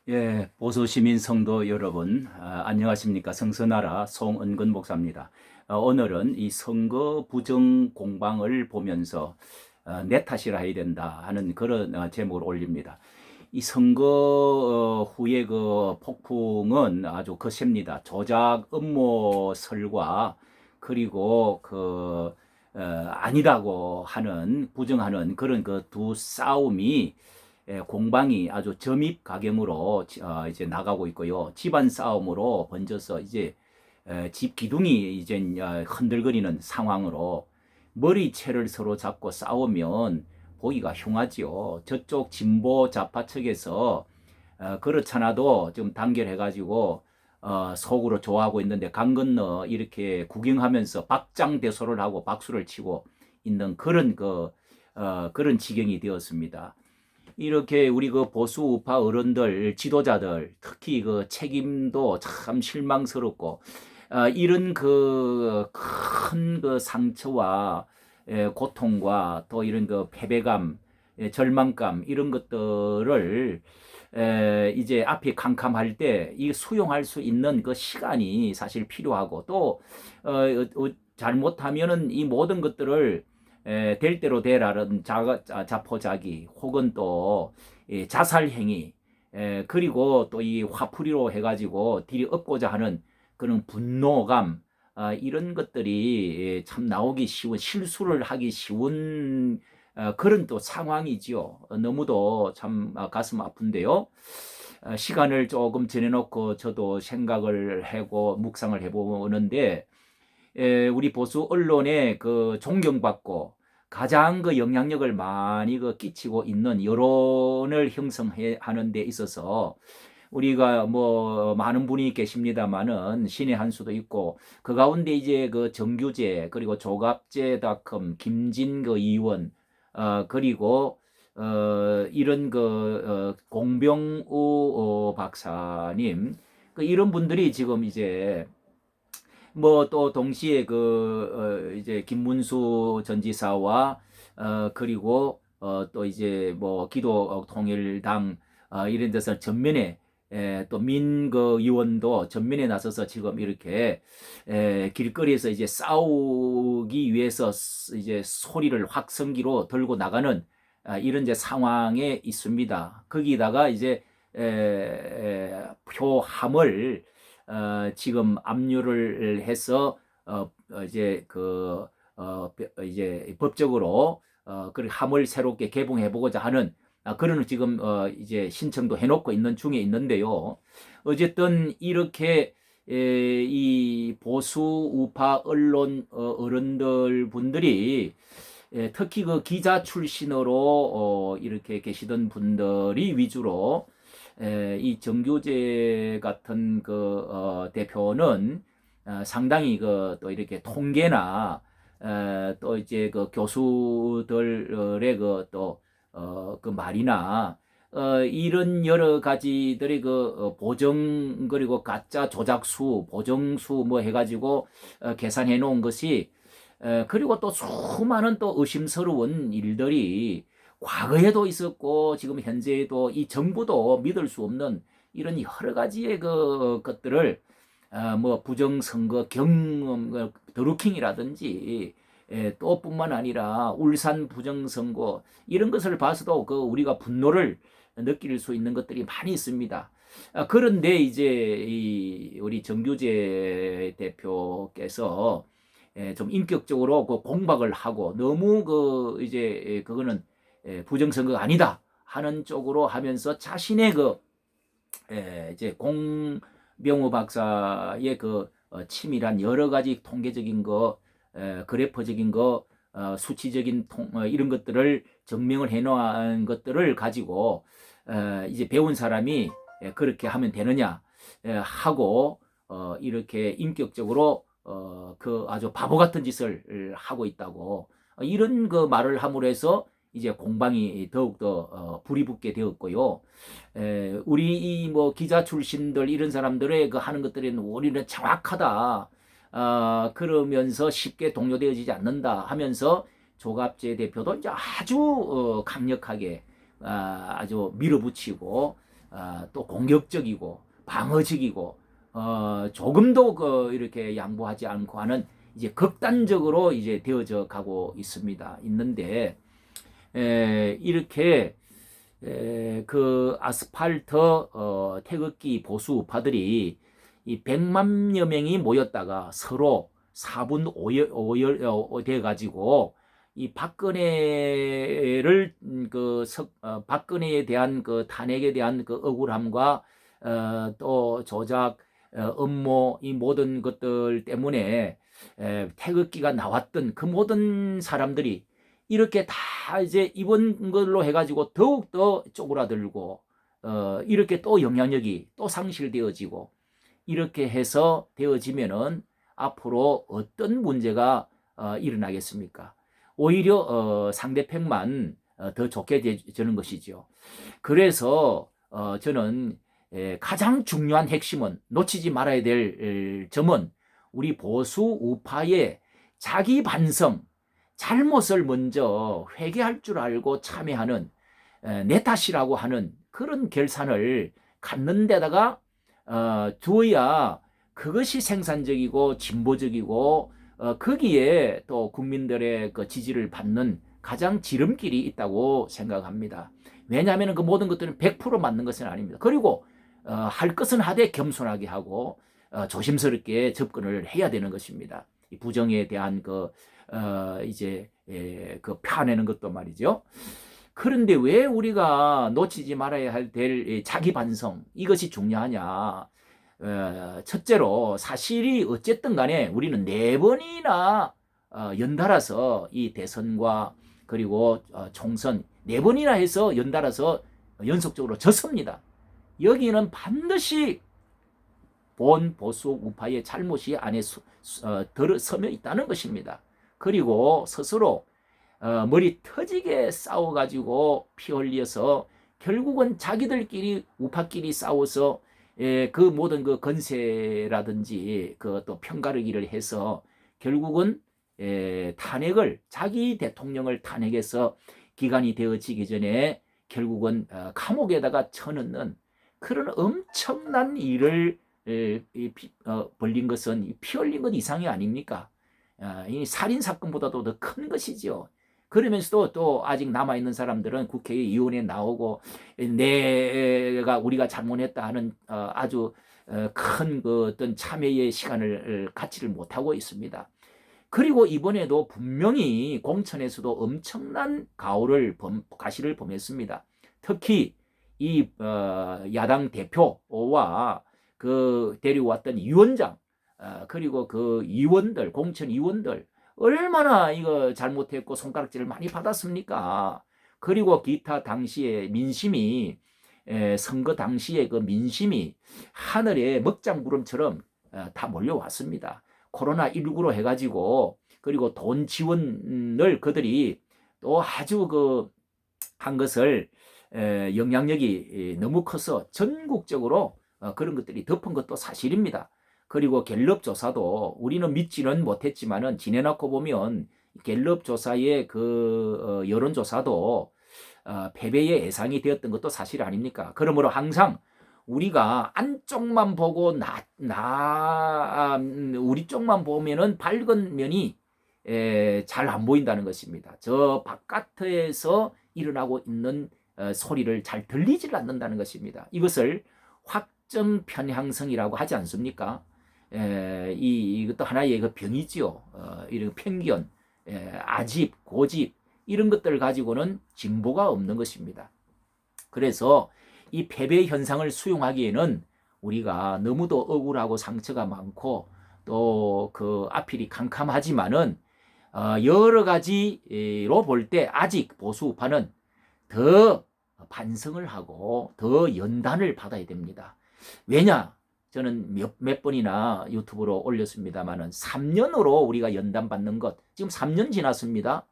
예, 보수 시민 성도 여러분, 안녕하십니까? 성서나라 송은근 목사입니다. 오늘은 이 선거 부정 공방을 보면서 내 탓이라 해야 된다 하는 그런 제목을 올립니다. 이 선거 후에 그 폭풍은 아주 거셉니다. 조작 음모설과 그리고 아니라고 하는 부정하는 그런 그 두 싸움이 공방이 아주 점입 가경으로 이제 나가고 있고요. 집안 싸움으로 번져서 이제 집 기둥이 이제 흔들거리는 상황으로 머리채를 서로 잡고 싸우면 보기가 흉하지요. 저쪽 진보 좌파 측에서 그렇잖아도 좀 단결해가지고 속으로 좋아하고 있는데 강 건너 이렇게 구경하면서 박장대소를 하고 박수를 치고 있는 그런 그런 지경이 되었습니다. 이렇게 우리 그 보수 우파 어른들, 지도자들, 특히 그 책임도 참 실망스럽고, 이런 그 큰 그 상처와 고통과 또 이런 그 패배감, 절망감, 이런 것들을 이제 앞이 캄캄할 때 이 수용할 수 있는 그 시간이 사실 필요하고 또, 잘못하면은 이 모든 것들을 될 대로 되라는 자포자기 혹은 또 자살 행위 그리고 또 이 화풀이로 해가지고 딜이 얻고자 하는 그런 분노감 이런 것들이 참 나오기 쉬운 실수를 하기 쉬운 그런 또 상황이지요. 너무도 참 가슴 아픈데요. 시간을 조금 지내놓고 저도 생각을 하고 묵상을 해보는데 우리 보수 언론에 그 존경받고 가장 그 영향력을 많이 그 끼치고 있는 여론을 형성해 하는 데 있어서 우리가 뭐 많은 분이 계십니다만은 신의 한 수도 있고 그 가운데 이제 그 정규재 그리고 조갑재닷컴 김진 그 의원 그리고 이런 공병우 박사님 이런 분들이 지금 이제 뭐 또 동시에 이제 김문수 전 지사와 그리고 또 이제 뭐 기도 통일당 이런 데서 전면에 또 민거 의원도 전면에 나서서 지금 이렇게 길거리에서 이제 싸우기 위해서 이제 소리를 확성기로 들고 나가는 이런 이제 상황에 있습니다. 거기다가 이제 표함을 지금 압류를 해서 이제 이제 법적으로 그 함을 새롭게 개봉해 보고자 하는 그런 지금 이제 신청도 해놓고 있는 중에 있는데요. 어쨌든 이렇게 이 보수 우파 언론 어른들 분들이 특히 그 기자 출신으로 이렇게 계시던 분들이 위주로 이 정규재 같은 대표는 상당히 또 이렇게 통계나 또 이제 그 교수들의 그 말이나 이런 여러 가지들이 보정 그리고 가짜 조작수 보정수 뭐 해가지고 계산해 놓은 것이 그리고 또 수많은 또 의심스러운 일들이 과거에도 있었고 지금 현재에도 이 정부도 믿을 수 없는 이런 여러 가지의 것들을 뭐 부정선거 경험 드루킹이라든지 또 뿐만 아니라 울산 부정선거 이런 것을 봐서도 우리가 분노를 느낄 수 있는 것들이 많이 있습니다. 그런데 이제 우리 정규재 대표께서 좀 인격적으로 공박을 하고 너무 이제 그거는 부정선거가 아니다 하는 쪽으로 하면서 자신의 이제 공병호 박사의 치밀한 여러 가지 통계적인 그래퍼적인 수치적인 이런 것들을 증명을 해놓은 것들을 가지고 이제 배운 사람이 그렇게 하면 되느냐 하고 이렇게 인격적으로 아주 바보 같은 짓을 하고 있다고 이런 말을 함으로 해서 이제 공방이 더욱더 불이 붙게 되었고요. 우리 이 뭐 기자 출신들 이런 사람들의 하는 것들은 우리는 정확하다. 그러면서 쉽게 동료되어지지 않는다 하면서 조갑재 대표도 이제 아주 강력하게 아주 밀어붙이고 또 공격적이고 방어적이고 조금도 이렇게 양보하지 않고 하는 이제 극단적으로 이제 되어져 가고 있는데 이렇게 그 아스팔트 태극기 보수 우파들이 이 100만여 명이 모였다가 서로 4분 5열 돼 가지고 이 박근혜를 박근혜에 대한 그 탄핵에 대한 그 억울함과 또 조작 음모 이 모든 것들 때문에 태극기가 나왔던 그 모든 사람들이 이렇게 다 이제 이번 걸로 해가지고 더욱더 쪼그라들고 이렇게 또 영향력이 또 상실되어지고 이렇게 해서 되어지면은 앞으로 어떤 문제가 일어나겠습니까? 오히려 상대편만 더 좋게 되는 것이죠. 그래서 저는 가장 중요한 핵심은 놓치지 말아야 될 점은 우리 보수 우파의 자기 반성, 잘못을 먼저 회개할 줄 알고 참여하는 내 탓이라고 하는 그런 결산을 갖는 데다가 두어야 그것이 생산적이고 진보적이고 거기에 또 국민들의 그 지지를 받는 가장 지름길이 있다고 생각합니다. 왜냐하면 그 모든 것들은 100% 맞는 것은 아닙니다. 그리고 할 것은 하되 겸손하게 하고 조심스럽게 접근을 해야 되는 것입니다. 이 부정에 대한 이제 그 펴내는 것도 말이죠. 그런데 왜 우리가 놓치지 말아야 될 자기 반성 이것이 중요하냐? 첫째로 사실이 어쨌든 간에 우리는 4번이나 연달아서 이 대선과 그리고 총선 4번이나 해서 연달아서 연속적으로 졌습니다. 여기는 반드시 본 보수 우파의 잘못이 안에 들어서며 있다는 것입니다. 그리고 스스로 머리 터지게 싸워가지고 피 흘려서 결국은 자기들끼리 우파끼리 싸워서 그 모든 그 건세라든지 그 또 편가르기를 해서 결국은 탄핵을 자기 대통령을 탄핵해서 기간이 되어지기 전에 결국은 감옥에다가 쳐넣는 그런 엄청난 일을 벌린 것은 피 흘린 것 이상이 아닙니까? 이 살인 사건보다도 더 큰 것이죠. 그러면서도 또 아직 남아있는 사람들은 국회의원에 나오고 우리가 잘못했다 하는 아주 큰 그 어떤 참여의 시간을 갖지를 못하고 있습니다. 그리고 이번에도 분명히 공천에서도 엄청난 가시를 범했습니다. 특히 이 야당 대표와 그 데려왔던 위원장 그리고 그 의원들 공천 의원들 얼마나 이거 잘못했고 손가락질을 많이 받았습니까? 그리고 기타 당시에 민심이 선거 당시에 그 민심이 하늘에 먹장구름처럼 다 몰려왔습니다. 코로나19로 해가지고 그리고 돈 지원을 그들이 또 아주 한 것을 영향력이 너무 커서 전국적으로 그런 것들이 덮은 것도 사실입니다. 그리고 갤럽 조사도 우리는 믿지는 못했지만은 지내놓고 보면 갤럽 조사의 그 여론 조사도 패배의 예상이 되었던 것도 사실 아닙니까? 그러므로 항상 우리가 안쪽만 보고 우리 쪽만 보면은 밝은 면이 잘 안 보인다는 것입니다. 저 바깥에서 일어나고 있는 소리를 잘 들리질 않는다는 것입니다. 이것을 확정 편향성이라고 하지 않습니까? 이것도 하나의 그 병이지요. 이런 편견, 아집, 고집 이런 것들을 가지고는 진보가 없는 것입니다. 그래서 이 패배 현상을 수용하기에는 우리가 너무도 억울하고 상처가 많고 또 그 앞길이 캄캄하지만은 여러 가지로 볼 때 아직 보수 우파는 더 반성을 하고 더 연단을 받아야 됩니다. 왜냐? 저는 몇 번이나 유튜브로 올렸습니다만은 3년으로 우리가 연단 받는 것 지금 3년 지났습니다.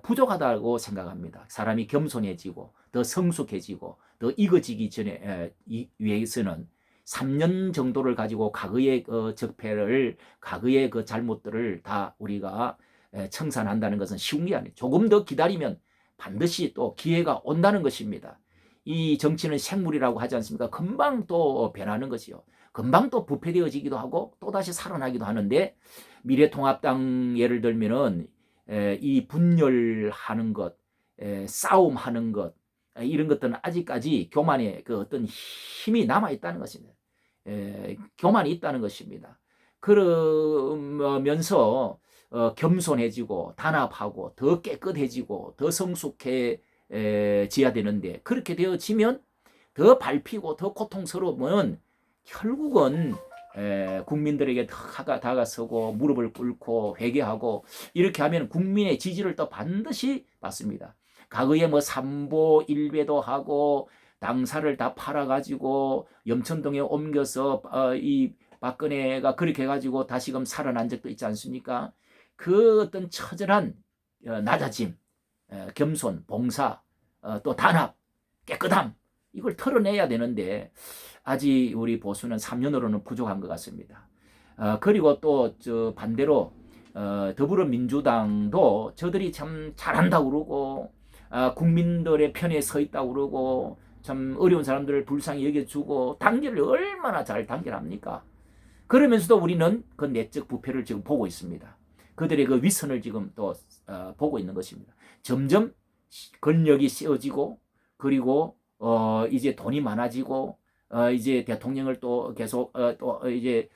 부족하다고 생각합니다. 사람이 겸손해지고 더 성숙해지고 더 익어지기 전에 위해서는 3년 정도를 가지고 과거의 적폐를 과거의 그 잘못들을 다 우리가 청산한다는 것은 쉬운 게 아니에요. 조금 더 기다리면 반드시 또 기회가 온다는 것입니다. 이 정치는 생물이라고 하지 않습니까? 금방 또 변하는 것이요. 금방 또 부패되어지기도 하고 또다시 살아나기도 하는데, 미래통합당 예를 들면은 이 분열하는 것, 싸움하는 것, 이런 것들은 아직까지 교만의 그 어떤 힘이 남아 있다는 것입니다. 교만이 있다는 것입니다. 그러면서 겸손해지고 단합하고 더 깨끗해지고 더 성숙해져야 되는데, 그렇게 되어지면 더 밟히고 더 고통스러우면 결국은 국민들에게 다가서고 무릎을 꿇고 회개하고 이렇게 하면 국민의 지지를 또 반드시 받습니다. 과거에 뭐 삼보 일배도 하고 당사를 다 팔아가지고 염천동에 옮겨서 이 박근혜가 그렇게 해가지고 다시금 살아난 적도 있지 않습니까? 그 어떤 처절한 낮아짐, 겸손, 봉사, 또 단합, 깨끗함, 이걸 털어내야 되는데 아직 우리 보수는 3년으로는 부족한 것 같습니다. 그리고 또 반대로 더불어민주당도 저들이 참 잘한다고 그러고 국민들의 편에 서 있다고 그러고 참 어려운 사람들을 불쌍히 여겨주고 단결을 얼마나 잘 단결합니까? 그러면서도 우리는 그 내적 부패를 지금 보고 있습니다. 그들의 그 위선을 지금 또 보고 있는 것입니다. 점점 권력이 세워지고, 그리고 이제 돈이 많아지고, 이제 대통령을 또 계속 또 이제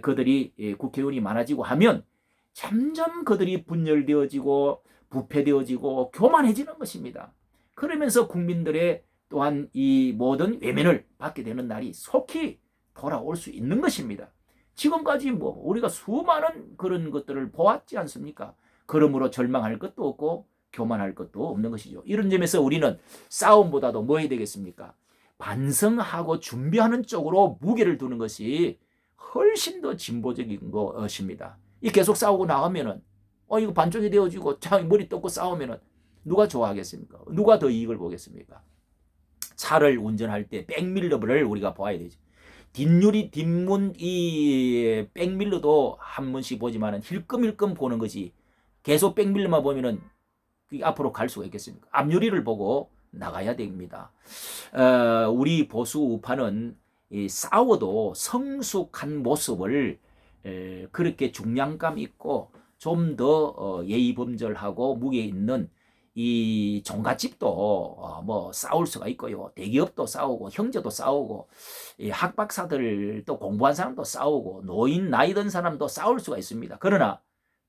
그들이 국회의원이 많아지고 하면 점점 그들이 분열되어지고 부패되어지고 교만해지는 것입니다. 그러면서 국민들의 또한 이 모든 외면을 받게 되는 날이 속히 돌아올 수 있는 것입니다. 지금까지 뭐 우리가 수많은 그런 것들을 보았지 않습니까? 그러므로 절망할 것도 없고 교만할 것도 없는 것이죠. 이런 점에서 우리는 싸움보다도 뭐 해야 되겠습니까? 반성하고 준비하는 쪽으로 무게를 두는 것이 훨씬 더 진보적인 것입니다. 이 계속 싸우고 나가면은 이거 반쪽이 되어지고 머리 떴고 싸우면은 누가 좋아하겠습니까? 누가 더 이익을 보겠습니까? 차를 운전할 때 백밀러를 우리가 봐야 되죠. 뒷문 이 백밀러도 한 번씩 보지만은 힐끔힐끔 보는 것이, 계속 백밀러만 보면은 앞으로 갈 수가 있겠습니까? 앞유리를 보고 나가야 됩니다. 우리 보수 우파는 싸워도 성숙한 모습을 그렇게 중량감 있고 좀 더 예의범절하고 무게 있는 이 종갓집도 뭐 싸울 수가 있고요. 대기업도 싸우고 형제도 싸우고 학박사들도 공부한 사람도 싸우고 노인 나이 든 사람도 싸울 수가 있습니다. 그러나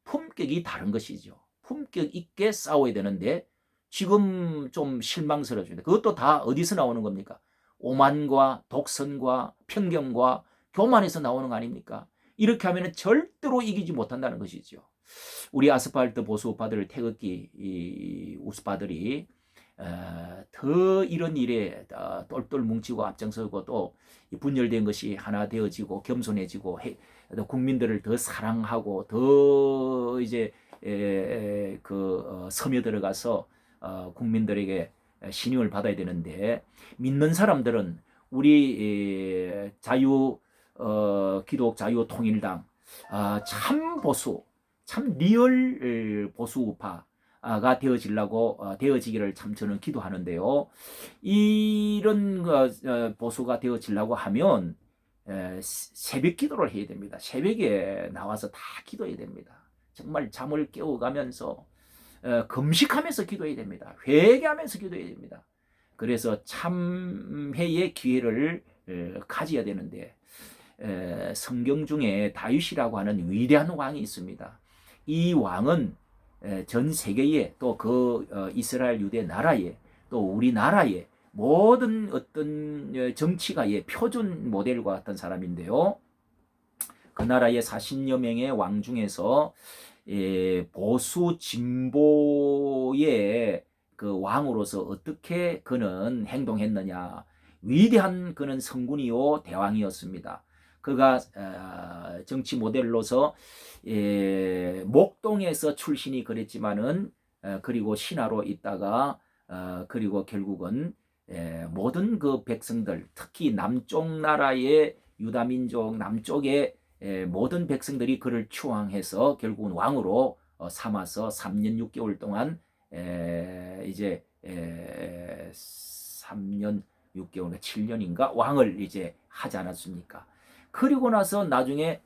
품격이 다른 것이죠. 품격 있게 싸워야 되는데 지금 좀 실망스럽습니다. 그것도 다 어디서 나오는 겁니까? 오만과 독선과 편견과 교만에서 나오는 거 아닙니까? 이렇게 하면 절대로 이기지 못한다는 것이죠. 우리 아스팔트 보수 우파들, 태극기 우스파들이 더 이런 일에 똘똘 뭉치고 앞장서고 또 분열된 것이 하나 되어지고 겸손해지고 국민들을 더 사랑하고 더 이제 스며들어가서 국민들에게 신임을 받아야 되는데, 믿는 사람들은 우리 기독 자유통일당 참 보수, 참 리얼 보수 우파가 되어지기를 참 저는 기도하는데요. 이런 보수가 되어지려고 하면 새벽 기도를 해야 됩니다. 새벽에 나와서 다 기도해야 됩니다. 정말 잠을 깨워가면서 금식하면서 기도해야 됩니다. 회개하면서 기도해야 됩니다. 그래서 참회의 기회를 가져야 되는데, 성경 중에 다윗이라고 하는 위대한 왕이 있습니다. 이 왕은 전 세계에 또 이스라엘 유대 나라에 또 우리나라에 모든 어떤 정치가의 표준 모델과 같은 사람인데요. 그 나라의 40여 명의 왕 중에서 보수 진보의 그 왕으로서 어떻게 그는 행동했느냐. 위대한 그는 성군이요 대왕이었습니다. 그가 정치 모델로서 목동에서 출신이 그랬지만은 그리고 신하로 있다가 그리고 결국은 모든 그 백성들, 특히 남쪽 나라의 유다민족 남쪽의 모든 백성들이 그를 추앙해서 결국은 왕으로 삼아서 3년 6개월 동안 이제 3년 6개월, 7년인가 왕을 이제 하지 않았습니까? 그리고 나서 나중에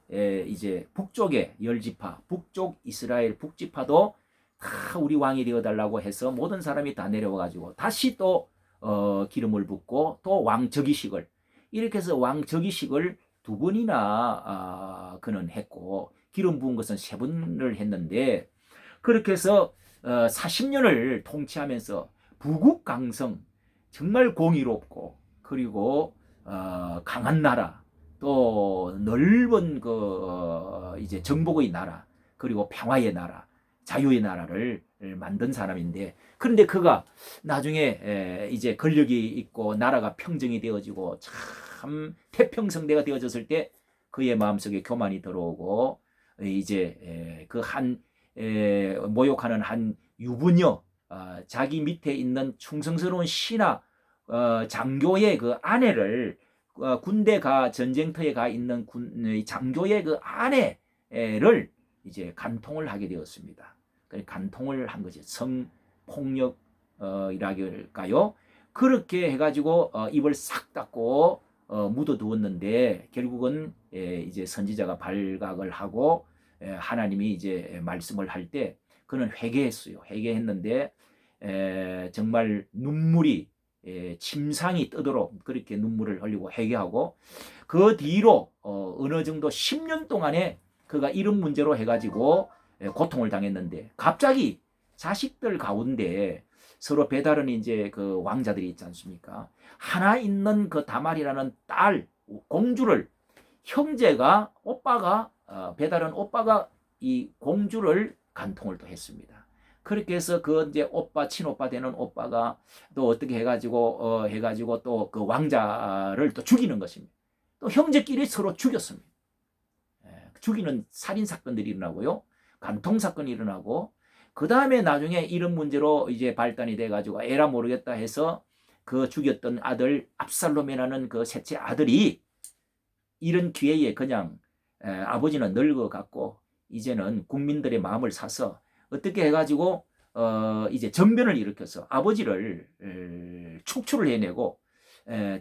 이제 북쪽의 열지파, 북쪽 이스라엘 북지파도 다 우리 왕이 되어달라고 해서 모든 사람이 다 내려와가지고 다시 또 기름을 붓고 또 왕즉위식을, 이렇게 해서 왕즉위식을 2번이나 그는 했고, 기름 부은 것은 3번을 했는데, 그렇게 해서 40년을 통치하면서 부국강성, 정말 공의롭고 그리고 강한 나라, 또 넓은 이제 정복의 나라, 그리고 평화의 나라, 자유의 나라를 만든 사람인데, 그런데 그가 나중에 이제 권력이 있고 나라가 평정이 되어지고 참 태평성대가 되어졌을 때 그의 마음속에 교만이 들어오고, 이제 그 한 모욕하는 한 유부녀, 자기 밑에 있는 충성스러운 신하 장교의 그 아내를, 군대 전쟁터에 가 있는 장교의 그 아내를 이제 간통을 하게 되었습니다. 간통을 한 거죠. 성폭력이랄까요? 그렇게 해가지고 입을 싹 닫고 묻어두었는데, 결국은 이제 선지자가 발각을 하고 하나님이 이제 말씀을 할 때 그는 회개했어요. 회개했는데 정말 눈물이 침상이 뜨도록 그렇게 눈물을 흘리고 회개하고, 그 뒤로 어느 정도 10년 동안에 그가 이런 문제로 해가지고 고통을 당했는데, 갑자기 자식들 가운데 서로 배다른 이제 그 왕자들이 있지 않습니까? 하나 있는 그 다말이라는 딸 공주를, 형제가 오빠가 배다른 오빠가 이 공주를 간통을 또 했습니다. 그렇게 해서 그 이제 오빠, 친오빠 되는 오빠가 또 어떻게 해가지고 또 그 왕자를 또 죽이는 것입니다. 또 형제끼리 서로 죽였습니다. 죽이는 살인 사건들이 일어나고요, 간통 사건이 일어나고, 그 다음에 나중에 이런 문제로 이제 발단이 돼가지고 에라 모르겠다 해서 그 죽였던 아들 압살롬이라는 그 셋째 아들이 이런 기회에 그냥 아버지는 늙어갔고 이제는 국민들의 마음을 사서 어떻게 해가지고 이제 정변을 일으켜서 아버지를 축출을 해내고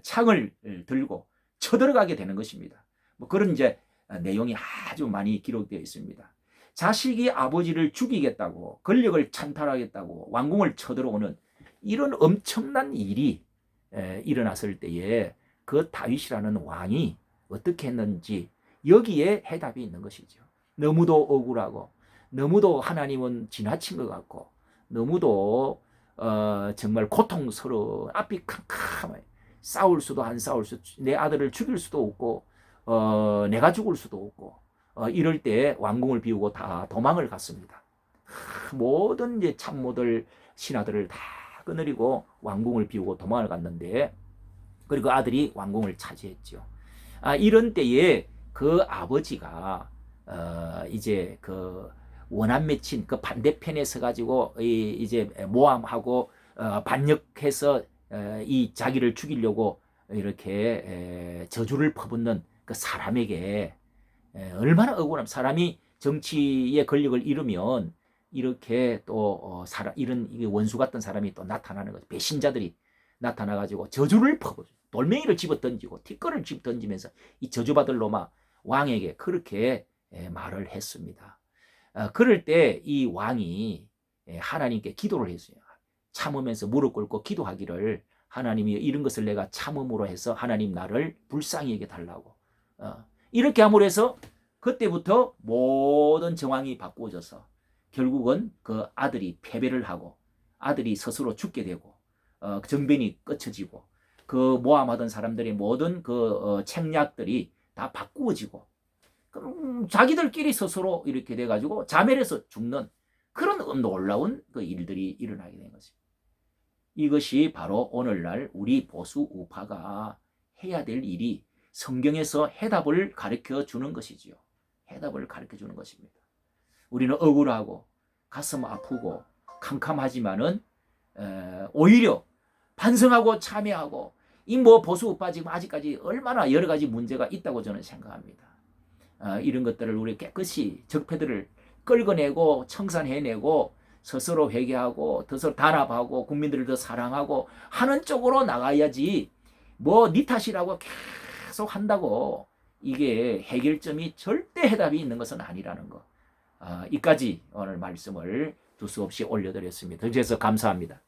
창을 들고 쳐들어가게 되는 것입니다. 뭐 그런 이제 내용이 아주 많이 기록되어 있습니다. 자식이 아버지를 죽이겠다고, 권력을 찬탈하겠다고 왕궁을 쳐들어오는 이런 엄청난 일이 일어났을 때에 그 다윗이라는 왕이 어떻게 했는지 여기에 해답이 있는 것이죠. 너무도 억울하고, 너무도 하나님은 지나친 것 같고, 너무도 정말 고통스러운, 앞이 캄캄해. 싸울 수도 안 싸울 수, 내 아들을 죽일 수도 없고 내가 죽을 수도 없고, 이럴 때 왕궁을 비우고 다 도망을 갔습니다. 모든 이제 참모들, 신하들을 다 끊으리고 왕궁을 비우고 도망을 갔는데, 그리고 아들이 왕궁을 차지했죠. 이런 때에 그 아버지가 이제 그 원한 맺힌 그 반대편에 서가지고 이제 모함하고 반역해서 이 자기를 죽이려고 이렇게 저주를 퍼붓는 그 사람에게 얼마나 억울함. 사람이 정치의 권력을 잃으면 이렇게 또 이런 원수 같은 사람이 또 나타나는 거죠. 배신자들이 나타나가지고 저주를 퍼붓죠. 돌멩이를 집어 던지고 티끌을 집어 던지면서 이 저주받을 놈아 왕에게 그렇게 말을 했습니다. 그럴 때 이 왕이 하나님께 기도를 했어요. 참으면서 무릎 꿇고 기도하기를, 하나님이 이런 것을 내가 참음으로 해서 하나님 나를 불쌍히 여겨 달라고. 이렇게 함으로 해서 그때부터 모든 정황이 바꾸어져서 결국은 그 아들이 패배를 하고 아들이 스스로 죽게 되고 정변이 끝쳐지고 그 모함하던 사람들의 모든 그 책략들이 다 바꾸어지고, 자기들끼리 스스로 이렇게 돼가지고 자멸해서 죽는 그런 놀라운 그 일들이 일어나게 된 것입니다. 이것이 바로 오늘날 우리 보수 우파가 해야 될 일이 성경에서 해답을 가르쳐 주는 것이지요. 해답을 가르쳐 주는 것입니다. 우리는 억울하고 가슴 아프고 캄캄하지만은 오히려 반성하고 참여하고, 이 뭐 보수 우파 지금 아직까지 얼마나 여러 가지 문제가 있다고 저는 생각합니다. 이런 것들을 우리 깨끗이 적폐들을 끌어내고 청산해내고 스스로 회개하고 스스로 단합하고 국민들을 더 사랑하고 하는 쪽으로 나가야지 뭐 니 탓이라고 계속 한다고 이게 해결점이 절대 해답이 있는 것은 아니라는 거. 이까지 오늘 말씀을 두서없이 올려드렸습니다. 그래서 감사합니다.